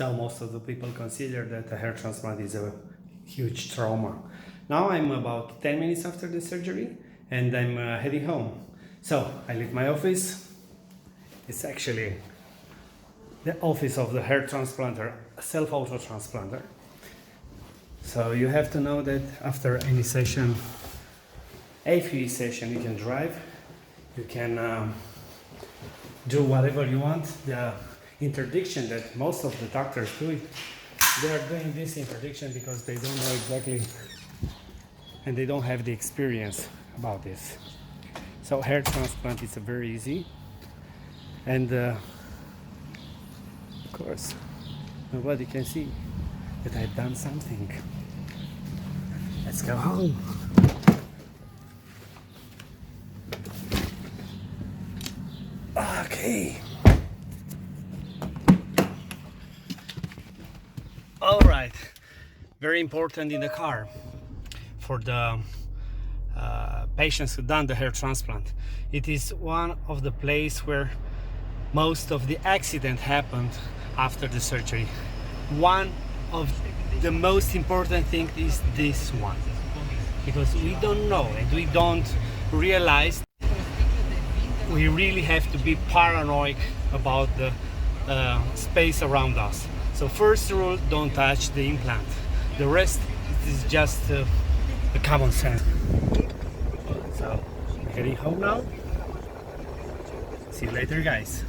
So most of the people consider that a hair transplant is a huge trauma. Now I'm about 10 minutes after the surgery and I'm heading home. So I leave my office. It's actually the office of the hair transplanter, a self-auto transplanter. So you have to know that after any session, AFE session, you can drive, you can do whatever you want. The interdiction that most of the doctors do, they are doing this interdiction because they don't know exactly and they don't have the experience about this. So hair transplant is very easy, and of course nobody can see that I've done something. Let's go home. Okay. All right. Very important in the car for the patients who done the hair transplant. It is one of the place where most of the accident happened after the surgery. One of the most important thing is this one, because we don't know and we don't realize. We really have to be paranoid about the space around us. So first rule, don't touch the implant. The rest is just the common sense. So, heading home now. See you later, guys.